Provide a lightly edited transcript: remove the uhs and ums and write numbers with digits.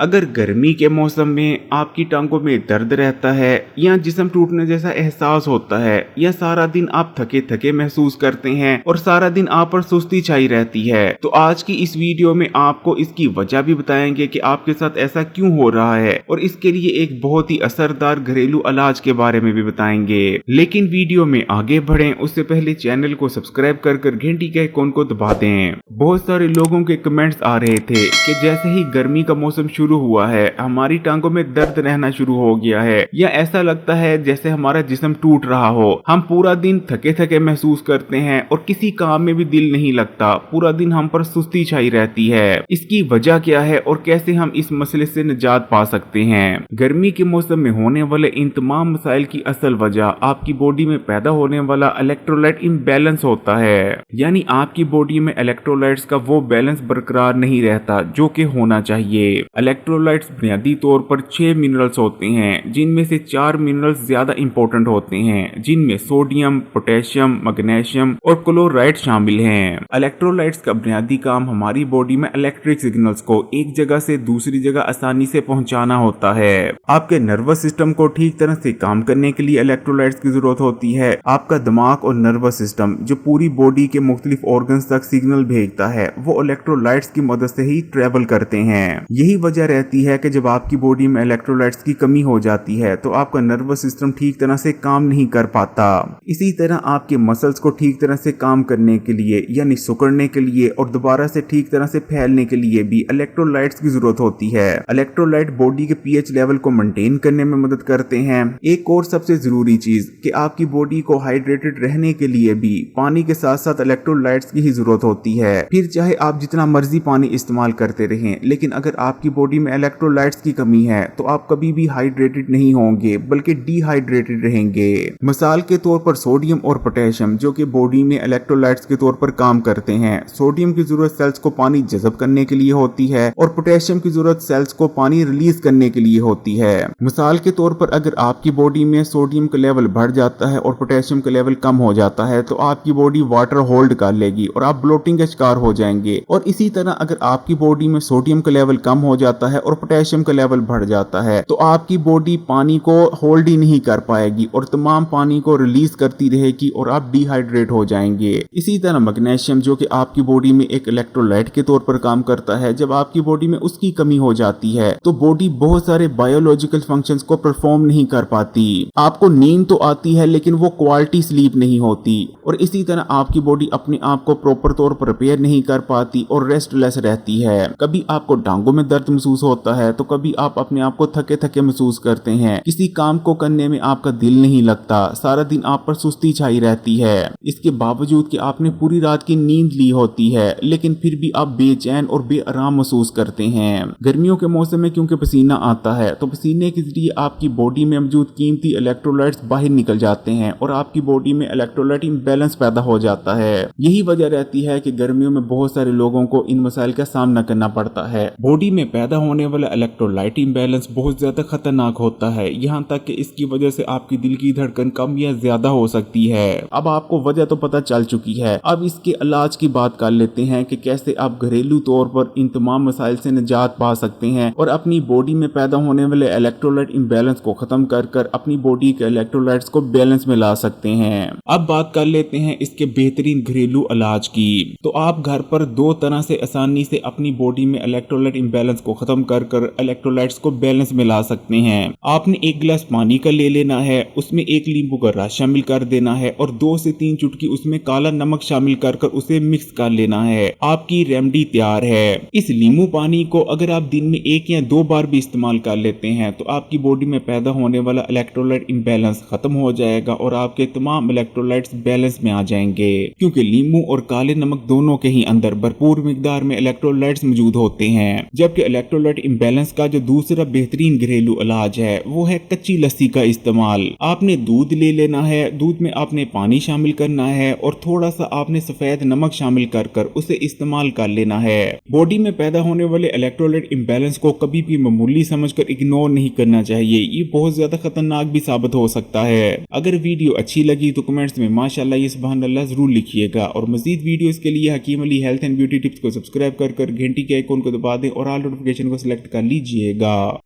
अगर गर्मी के मौसम में आपकी टांगों में दर्द रहता है या जिस्म टूटने जैसा एहसास होता है या सारा दिन आप थके थके महसूस करते हैं और सारा दिन आप पर सुस्ती छाई रहती है, तो आज की इस वीडियो में आपको इसकी वजह भी बताएंगे कि आपके साथ ऐसा क्यों हो रहा है और इसके लिए एक बहुत ही असरदार घरेलू इलाज के बारे में भी बताएंगे। लेकिन वीडियो में आगे बढ़ें उससे पहले चैनल को सब्सक्राइब कर घंटी के आइकॉन को दबा दें। बहुत सारे लोगों के कमेंट्स आ रहे थे कि जैसे ही गर्मी का मौसम शुरू हुआ है हमारी टांगों में दर्द रहना शुरू हो गया है या ऐसा लगता है जैसे हमारा जिस्म टूट रहा हो। हम पूरा दिन थके थके महसूस करते हैं और किसी काम में भी दिल नहीं लगता, पूरा दिन हम पर सुस्ती छाई रहती है। इसकी वजह क्या है और कैसे हम इस मसले से निजात पा सकते हैं? गर्मी के मौसम में होने वाले इन तमाम मसाइल की असल वजह आपकी बॉडी में पैदा होने वाला इलेक्ट्रोलाइट इम्बैलेंस होता है, यानी आपकी बॉडी में इलेक्ट्रोलाइट्स का वो बैलेंस बरकरार नहीं रहता जो कि होना चाहिए। इलेक्ट्रोलाइट्स बुनियादी तौर पर 6 मिनरल्स होते हैं, जिनमें से 4 मिनरल्स ज्यादा इंपॉर्टेंट होते हैं, जिनमें सोडियम, पोटेशियम, मैग्नीशियम और क्लोराइड शामिल हैं। इलेक्ट्रोलाइट्स का बुनियादी काम हमारी बॉडी में इलेक्ट्रिक सिग्नल्स को एक जगह से दूसरी जगह आसानी से पहुंचाना होता है। आपके नर्वस सिस्टम को ठीक तरह से काम करने के लिए इलेक्ट्रोलाइट्स की जरूरत होती है। आपका दिमाग और नर्वस सिस्टम जो पूरी बॉडी के मुख्तलिफ ऑर्गन्स तक सिग्नल भेजता है वो इलेक्ट्रोलाइट्स की मदद से ही ट्रेवल करते हैं। यही वजह रहती है कि जब आपकी बॉडी में इलेक्ट्रोलाइट्स की कमी हो जाती है तो आपका नर्वस सिस्टम ठीक तरह से काम नहीं कर पाता। इसी तरह आपके मसल्स को ठीक तरह से काम करने के लिए यानी सिकुड़ने के लिए और दोबारा से ठीक तरह से फैलने के लिए भी इलेक्ट्रोलाइट्स की जरूरत होती है। इलेक्ट्रोलाइट बॉडी के पीएच लेवल को मेंटेन करने में मदद करते हैं। एक और सबसे जरूरी चीज कि आपकी बॉडी को हाइड्रेटेड रहने के लिए भी पानी के साथ साथ इलेक्ट्रोलाइट्स की ही जरूरत होती है। फिर चाहे आप जितना मर्जी पानी इस्तेमाल करते रहें, लेकिन अगर आपकी बॉडी में इलेक्ट्रोलाइट्स की कमी है तो आप कभी भी हाइड्रेटेड नहीं होंगे बल्कि डिहाइड्रेटेड रहेंगे। मिसाल के तौर पर सोडियम और पोटेशियम जो कि बॉडी में इलेक्ट्रोलाइट्स के तौर पर काम करते हैं। सोडियम की जरूरत सेल्स को पानी जज़ब करने के लिए होती है और पोटेशियम की जरूरत सेल्स को पानी रिलीज करने के लिए होती है। मिसाल के तौर पर अगर आपकी बॉडी में सोडियम का लेवल बढ़ जाता है और पोटेशियम का लेवल कम हो जाता है तो आपकी बॉडी वाटर होल्ड कर लेगी और आप ब्लोटिंग का शिकार हो जाएंगे। और इसी तरह अगर आपकी बॉडी में सोडियम का लेवल कम हो जाता है और पोटेशियम का लेवल बढ़ जाता है तो आपकी बॉडी पानी को होल्ड ही नहीं कर पाएगी और तमाम पानी को रिलीज करती रहेगी और आप डिहाइड्रेट हो जाएंगे। इसी तरह मैग्नीशियम जो कि आपकी बॉडी में एक इलेक्ट्रोलाइट के तौर पर काम करता है, जब आपकी बॉडी में उसकी कमी हो जाती है तो बॉडी बहुत सारे बायोलॉजिकल फंक्शंस को परफॉर्म नहीं कर पाती। आपको नींद तो आती है लेकिन वो क्वालिटी स्लीप नहीं होती और इसी तरह आपकी बॉडी अपने आप को प्रॉपर तौर पर रिपेयर नहीं कर पाती और रेस्टलेस रहती है। कभी आपको टांगों में दर्द महसूस होता है तो कभी आप अपने आप को थके थके महसूस करते हैं। किसी काम को करने में आपका दिल नहीं लगता, सारा दिन आप पर सुस्ती छाई रहती है। इसके बावजूद कि आपने पूरी रात की नींद ली होती है लेकिन फिर भी आप बेचैन और बेआराम महसूस करते हैं। गर्मियों के मौसम में क्योंकि पसीना आता है तो पसीने के जरिए आपकी बॉडी में मौजूद कीमती इलेक्ट्रोलाइट्स बाहर निकल जाते हैं और आपकी बॉडी में इलेक्ट्रोलाइट इम्बैलेंस पैदा हो जाता है। यही वजह रहती है कि गर्मियों में बहुत सारे लोगों को इन मसाइल का सामना करना पड़ता है। बॉडी में पैदा होने वाला इलेक्ट्रोलाइट इम्बैलेंस बहुत ज्यादा खतरनाक होता है, यहाँ तक कि इसकी वजह से आपकी दिल की धड़कन कम या ज्यादा हो सकती है। अब आपको वजह तो पता चल चुकी है, अब इसके इलाज की बात कर लेते हैं कि कैसे आप घरेलू तौर पर इन तमाम मसाइल से निजात पा सकते हैं और अपनी बॉडी में पैदा होने वाले इलेक्ट्रोलाइट इम्बैलेंस को खत्म कर अपनी बॉडी के इलेक्ट्रोलाइट्स को बैलेंस में ला सकते हैं। अब बात कर लेते हैं इसके बेहतरीन घरेलू इलाज की। तो आप घर पर दो तरह से आसानी से अपनी बॉडी में इलेक्ट्रोलाइट इम्बैलेंस को खत्म कर इलेक्ट्रोलाइट्स को बैलेंस में ला सकते हैं। आपने एक गिलास पानी का ले लेना है, उसमें एक नींबू का रस शामिल कर देना है और 2 से 3 चुटकी उसमें काला नमक शामिल कर उसे मिक्स कर लेना है। आपकी रेमेडी तैयार है। इस नींबू पानी को अगर आप दिन में 1 या 2 बार भी इस्तेमाल कर लेते हैं तो आपकी बॉडी में पैदा होने वाला इलेक्ट्रोलाइट इम्बैलेंस खत्म हो जाएगा और आपके तमाम इलेक्ट्रोलाइट्स बैलेंस में आ जाएंगे, क्योंकि नींबू और काले नमक दोनों के ही अंदर भरपूर मिकदार में इलेक्ट्रोलाइट्स मौजूद होते हैं। जबकि इलेक्ट्रोलाइट इम्बैलेंस का जो दूसरा बेहतरीन घरेलू इलाज है वो है कच्ची लस्सी का इस्तेमाल। आपने दूध ले लेना है, दूध में आपने पानी शामिल करना है और थोड़ा सा आपने सफेद नमक शामिल कर उसे इस्तेमाल कर लेना है। बॉडी में पैदा होने वाले इलेक्ट्रोलाइट इम्बैलेंस को कभी भी मामूली समझकर इग्नोर नहीं करना चाहिए, ये बहुत ज्यादा खतरनाक भी साबित हो सकता है। अगर वीडियो अच्छी लगी तो कमेंट्स में माशाल्लाह या सुभान अल्लाह जरूर लिखिएगा और मजीद वीडियोस के लिए Hakeem Ali health and beauty tips को सब्सक्राइब कर घंटी के आइकॉन को दबा दें और ऑल नोटिफिकेशन ऑप्शन को सिलेक्ट कर लीजिएगा।